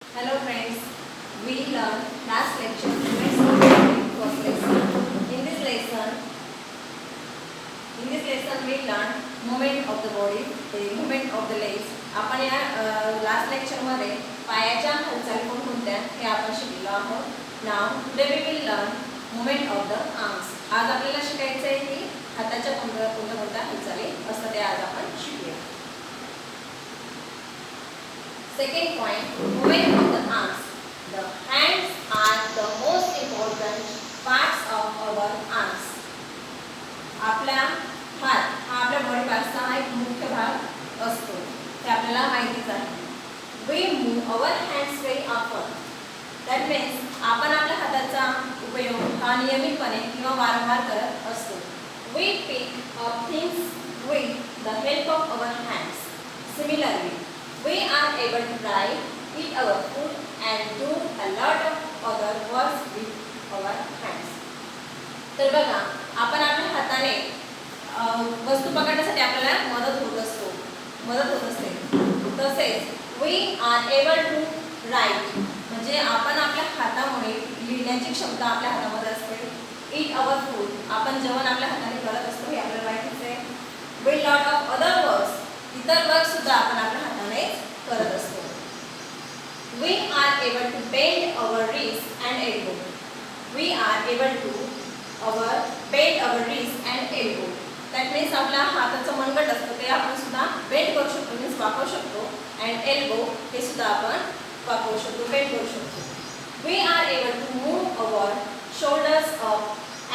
Hello friends, we learned last lecture movements of the body first lesson. In this lesson, we learned movement of the body, the movement of the legs. आपण या last lecture मध्ये पायाच्या हालचाली कोणकोणत्या हे आपण शिकलो आहोत. Now today we will learn movement of the arms. आज आपल्याला शिकायचं आहे की हाताच्या कोणत्या हालचाली असतात ते आज आपण शिकूया. Second point, movement of the arms. The hands are the most important parts of our arms. आपला हात हा आपल्या बॉडी पार्टचा एक मुख्य भाग असतो. ते आपल्याला माहितीच आहे. We move our hands very often. That means आपण आपल्या हाताचा उपयोग हा नियमितपणे किंवा वारंवार करत असतो. We pick up things with the help of our hands. Similarly, we are able to write, eat our food and do a lot of other works with our hands. तर बघा, आपण आपल्या हाताने वस्तू पकडण्यासाठी आपल्याला मदत होत असते. तसेच we are able to write म्हणजे आपण आपल्या हातामुळे लिहिण्याची क्षमता आपल्या हातामध्ये असते. eat our food आपण जेवण आपल्या हाताने करत असतो हे आपल्याला माहितीच आहे. we lot of other works इतर वर्क सुद्धा आपण आपल्या हाताने करत असतो. We are able to bend our wrist and elbow. We are able to bend our wrist and elbow. That means आपल्या हाताचं मनगट असतं ते आपण सुद्धा बेंड करू शकतो, मीन्स वाकवू शकतो. and elbow हे सुद्धा आपण वाकवू शकतो, बेंड करू शकतो. We are able to move our shoulders up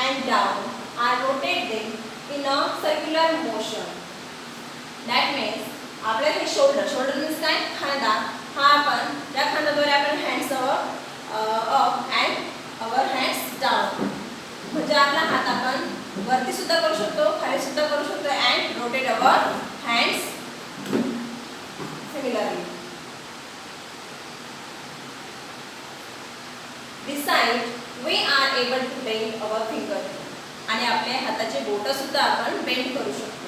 and down and rotate them in a circular motion. That means आपल्या हे शोल्डर मीन्स काय खांदा हा आपण त्या खांद्याद्वारे आपण hands up and our hands down म्हणजे आपला हात आपण वरती सुद्धा करू शकतो, खाली सुद्धा करू शकतो and rotate our hands similarly. Besides, we are able to bend our finger आणि आपल्या हाताचे बोट सुद्धा आपण बेंड करू शकतो.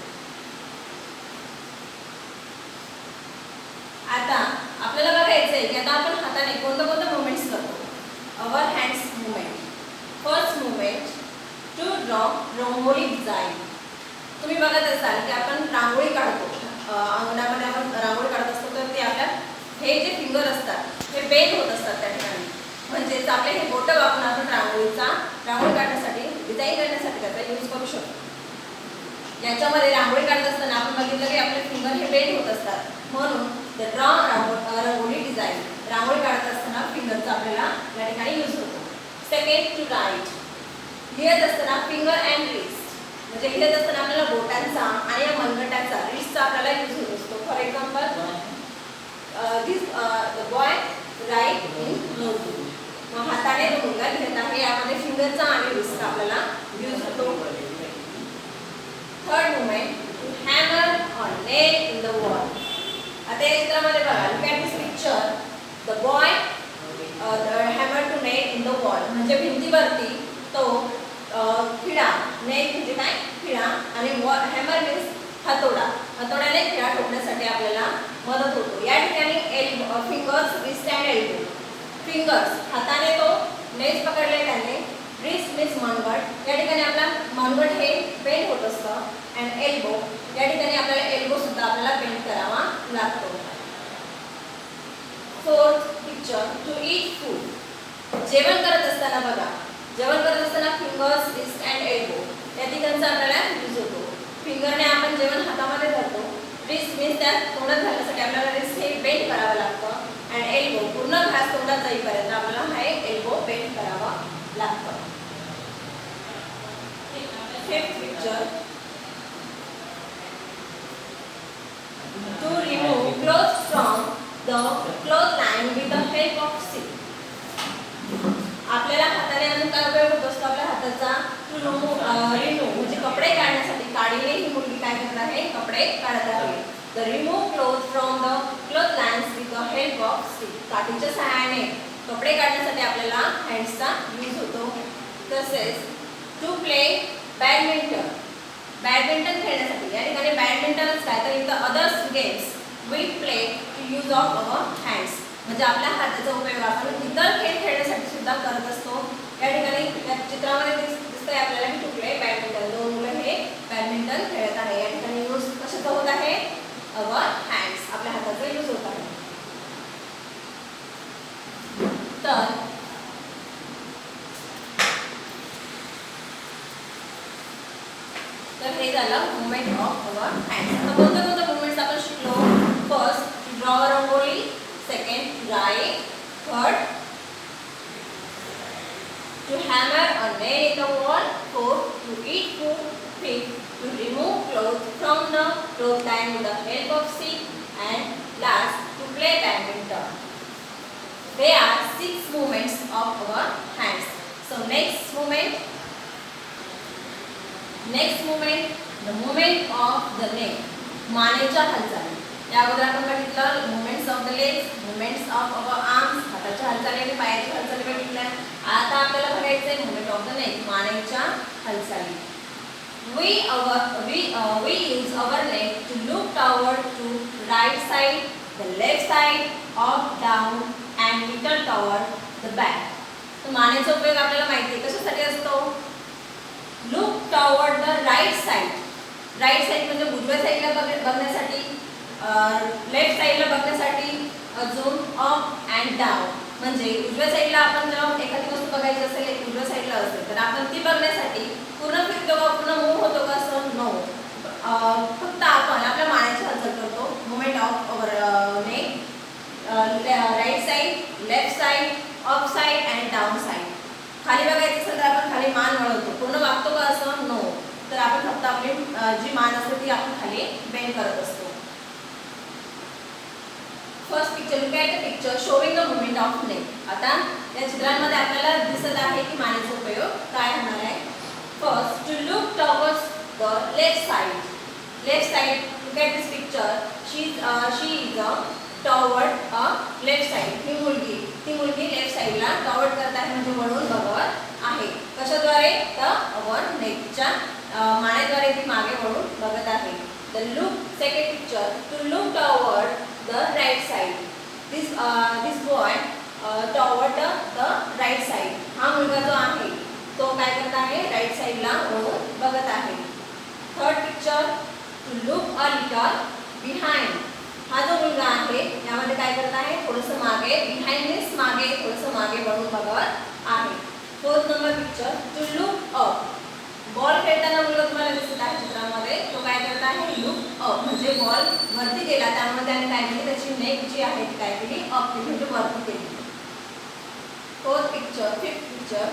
आता आपल्याला बघायचं आहे की आता आपण हाताने कोणते मूवमेंट्स करतो. Our hands movement. First movement to draw rangoli design. तुम्ही बघत असाल की आपण रांगोळी काढतो, अंगणामध्ये आपण रांगोळी काढत असतो तर ते आपल्या हे जे फिंगर असतात हे बेंड होत असतात त्या ठिकाणी. म्हणजेच आपले हे बोटं वापरून आपण रांगोळी काढण्यासाठी डिझाईन करण्यासाठी त्याचा यूज करू शकतो. याच्यामध्ये रांगोळी काढत असताना आपण बघितलं की आपले फिंगर हे बेंड होत असतात. म्हणून the draw rangoli design rangoli काढत असताना फिंगरचा आपल्याला या ठिकाणी यूज होतो. Second to write. लिहित असताना फिंगर अँड रिस्ट म्हणजे लिहित असताना आपल्याला बोटांचा आणि या मनगटाचा रिस्टचा आपल्याला यूज होत असतो. For example the boy write in notebook. मग हाताने तो मुलगा लिहित आहे यामध्ये फिंगरचा आणि रिस्टचा आपल्याला यूज होतो. Third movement to hammer on nail in the wall. आता या चित्रामध्ये बघा, look at this picture. The boy hammer to nail in the wall म्हणजे भिंतीवरती तो खिळा, नेल म्हणजे काय खिळा आणि हॅमर मीन्स हातोड्याने खिळा ठोकण्यासाठी आपल्याला मदत होतो. या ठिकाणी fingers wrist and elbow. Fingers हाताने तो नेल्स पकडले त्याने, रिस्ट मीन्स मनगट या ठिकाणी आपला मनगट हे बेंड होत असतं अँड एल्बो या ठिकाणी आपल्याला एल्बो सुद्धा आपल्याला बेंड करावा लागतो. Fourth picture to eat food. जेवण करत असताना बघा, जेवण करत असताना फिंगर्स रिस्ट अँड एल्बो या ठिकाणचा आपल्याला यूज होतो. फिंगरने आपण जेवण हातामध्ये धरतो, रिस्ट मीन्स त्या तोंडात घालण्यासाठी आपल्याला रिस्ट हे बेंड करावं लागतं अँड एल्बो पूर्ण घास तोंडात जाईपर्यंत आपल्याला हा एल्बो बेंड करावा लागतं. Fifth picture to remove cloth from the cloth line with the help of stick. आपल्याला हाताने अजून काय उपयोग होत असतो आपल्या हाताचा टू रिमूव्ह म्हणजे कपडे काढण्यासाठी. काढीने ही मुलगी काय करत आहे, कपडे काढत आहे. The remove cloth from the cloth lines with the help of stick. काठीच्या सहाय्याने कपडे काढण्यासाठी आपल्याला हँड्सचा यूज होतो. तसेच टू प्ले बॅडमिंटन. बॅडमिंटन खेळण्यासाठी या ठिकाणी बॅडमिंटनच काय तर इथं others games we play to use of our hands. म्हणजे आपल्या हाताचा उपयोग आपण इतर खेळ खेळण्यासाठी सुद्धा करत असतो. या ठिकाणी या चित्रामध्ये दिसतंय आपल्याला की कुठले बॅडमिंटन, दोन मुलं हे बॅडमिंटन खेळत आहे. या ठिकाणी यूज कशाचा होत आहे? अवर हँड्स, आपल्या हाताचा यूज होत आहे. तर हे झालं मुवमेंट ऑफ अवर हँड्स. आता कोणत्या कोणत्या मुवमेंट्स आपण शिकलो? First draw rangoli, second write, third to hammer a nail in the wall, fourth to eat food, fifth to remove clothes from the clothesline with the help of stick, and last to play badminton. They are 6 movements of our hands. So next movement, the movement of the neck. मानेच्या हालचाली. या अगोदर आपण बघितलं movements of the legs, movements of our arms, हाताच्या हालचाली आणि पायाची हालचाली बघितल्या. आता आपल्याला बघायचंय मुवमेंट ऑफ द नेक, मानेच्या हालचाली. We use our neck to look toward to right side, the left side, up, down, and little toward the back. तर मानेचा उपयोग आपल्याला माहिती आहे कशासाठी असतो? Look toward the right side. Right side म्हणजे उजव्या साइडला बघण्यासाठी, लेफ्ट साइडला बघण्यासाठी, अजून अप अँड डाऊन म्हणजे उजव्या साइडला आपण जेव्हा एखादी वस्तू बघायची असेल, एक उजव्या साइडला असेल तर आपण ती बघण्यासाठी पूर्ण फिरतो का, पूर्ण मूव्ह होतो का? असं नो. फक्त आपण आपल्या मानेची हालचाल करतो. Movement of our neck, right side, left side, up side and down side. खाली बघायचं असेल तर आपण खाली मान वळवतो. पूर्ण वागतो का? असं नो. तर आपण फक्त आपली जी मान असते ती आपण खाली बेंड करत असतो. First picture, look at the picture showing the movement of neck. आता या चित्रांमध्ये आपल्याला दिसत आहे की मानेचा उपयोग काय होणार आहे. First to look towards the left side. Left side, look at this picture. She is toward left side. ती मुलगी लेफ्ट साइडला टॉवर्ड करत आहे म्हणजे वळून बघत आहे. कशाद्वारे? तर अवर नेकच्या मानेद्वारे ती मागे वळून बघत आहे. The look, second picture, to look toward the right side. This boy toward the right side. हा मुलगा जो आहे तो काय करत आहे? राईट साइडला वळून बघत आहे. Third picture, to look a little behind. हा जो मुलगा आहे यामध्ये काय करत आहे? थोडंसं मागे, बिहाइंड मीन्स मागे, थोडंसं मागे वळून बघत आहे. Fourth number picture, to look up. Ball खेळताना मुलगा तुम्हाला दिसत आहे चित्रामध्ये, तो काय करत आहे? लुक अप म्हणजे बॉल वरती गेला त्यामुळे त्याने काय केली? त्याची नेक जी आहे ती काय केली? अप केली म्हणजे वरती केली. Fourth picture, fifth picture,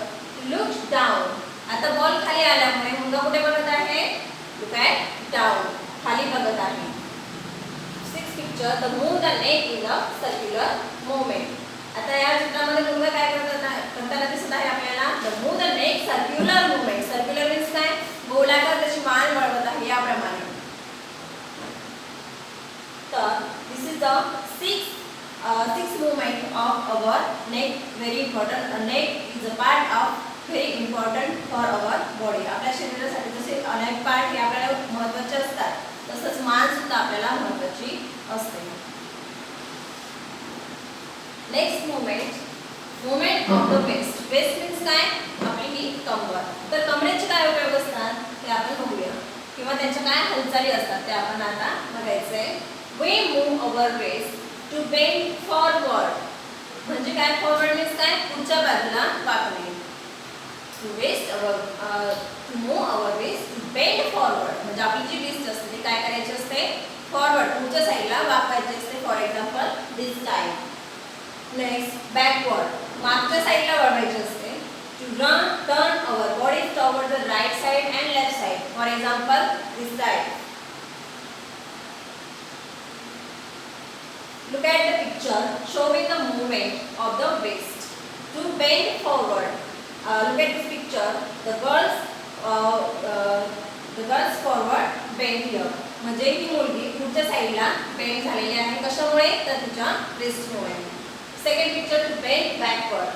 look down. आता बॉल खाली आल्यामुळे मुलगा कुठे बघत आहे? लुक ॲट डाऊन, खाली बघत आहे. Sixth picture, the move the neck in a circular movement. आता या चित्रामध्ये मुलगा काय करताना दिसत आहे आपल्याला? The move the neck circular movement. Circular means काय? गोलाकार त्याची मान वळवत आहे याप्रमाणे. तर this is the six movement of our neck. Very important. Neck is a part of very important for our body. आपल्या शरीरासाठी जसे अनेक पार्ट हे आपल्याला महत्त्वाचे असतात तसंच मान सुद्धा आपल्याला महत्त्वाची असते. Next movement of the waist. Waist means काय? आपली ही कंबर. तर कमरेचे काय उपयोग असतात ते आपण बघूया किंवा त्यांच्या काय हालचाली असतात ते आपण आता बघायचंय. We move our waist to bend forward. म्हणजे काय? फॉरवर्ड मीन्स काय? पुढच्या बाजूला वाकणे. To move our waist to bend forward म्हणजे आपली जी वेस्ट असते ती काय करायची असते? फॉरवर्ड, पुढच्या साईडला वाकवायची असते. For example this type. Next backward, मागच्या साईडला वळवायची असते. To turn our body toward the right side and left side. For example this type. Look at the picture showing the movement of the waist. To bend forward. Look at this picture. The girls forward bend here. म्हणजे ही मुलगी पुढच्या साईडला bend झालेली आहे. कशामुळे? तर तिच्या वेस्टमुळे. Second picture, to bend backward.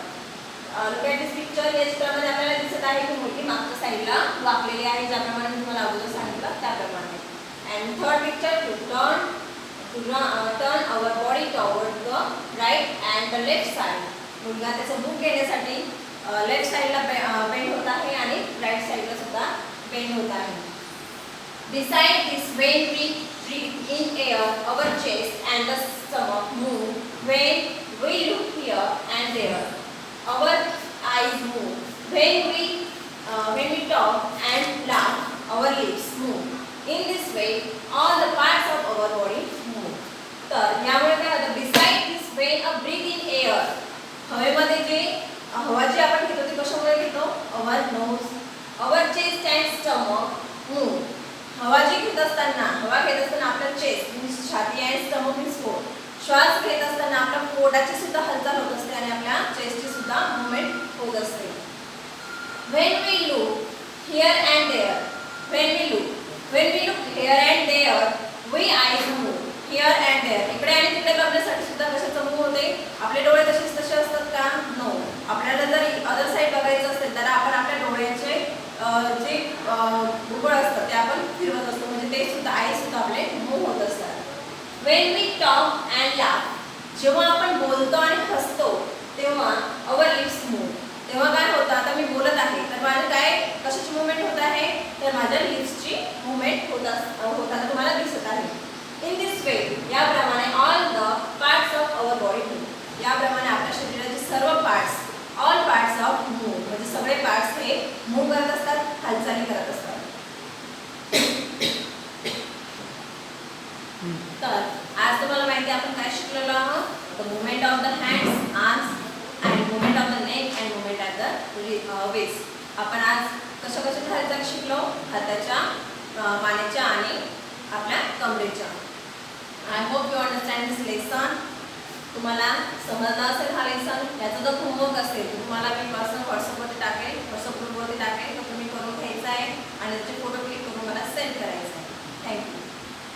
Look at this picture. या चित्रामध्ये आपल्याला दिसत आहे की मुलगी मागच्या साईडला वाकलेली आहे ज्याप्रमाणे मी तुम्हाला अगोदर सांगितलं त्याप्रमाणे. And third picture, to turn to turn our body toward the right and the left side. मुलगा त्याचं मुख घेण्यासाठी लेफ्ट साइडला बेंड होत आहे आणि राइट साइडला सुद्धा बेंड होत आहे. Besides this, when we breathe in air, our chest and the stomach move. When we look here and there, our eyes move. When we talk and laugh, our lips move. In this way, all the parts of our body move. तर यामुळे काय होतं? Besides this, when a breathe in air, हवेमध्ये जे हवा जी आपण घेतो ती कशामुळे घेतो? Our nose, our chest and stomach move. हवा घेत असताना आपलं चेस्ट मीन्स छाती आणि स्टमक मीन्स पोट, श्वास घेत असताना आपल्या पोटाची सुद्धा हालचाल होत असते आणि आपल्या चेस्टची सुद्धा मूवमेंट होत असते. When we look here and there, when we look here and there, we eyes move here and there. इकडे आणि तिकडे बघण्यासाठी सुद्धा कशाचं मूव होते? आपले डोळे तसे असतात का? नो. आपल्याला जर अदर साइड बघायचं असेल तर आपण आपल्या डोळ्याचे जे बुबुळ असतात ते आपण फिरवत असतो, म्हणजे ते सुद्धा आई सुद्धा आपले मूव होत असतात. When we talk and laugh, जेव्हा आपण बोलतो आणि हसतो तेव्हा our lips move. तेव्हा काय होतं? आता मी बोलत आहे तर माझं काय कशाची मूवमेंट होत आहे? तर माझ्या लिप्सची मूवमेंट होताना तुम्हाला दिसत आहे. इन दिस वे, याप्रमाणे all the parts of our body move. याप्रमाणे आपल्या शरीराचे सर्व parts, all parts of move, म्हणजे सगळे पार्ट्स हे मूव करत असतात, हालचाली करत असतात. तर आज तुम्हाला माहिती आहे आपण काय शिकलेलो आहोत? The movement of the hands, arms and movement of the neck and movement at the waist. आपण आज कशाची हालचाल शिकलो? हाताच्या, मानेच्या आणि आपल्या कमरेच्या. I hope you understand this lesson. तुम्हाला समजला असेल हा लेसन. याचा जर होमवर्क असेल तर तुम्हाला मी पर्सनल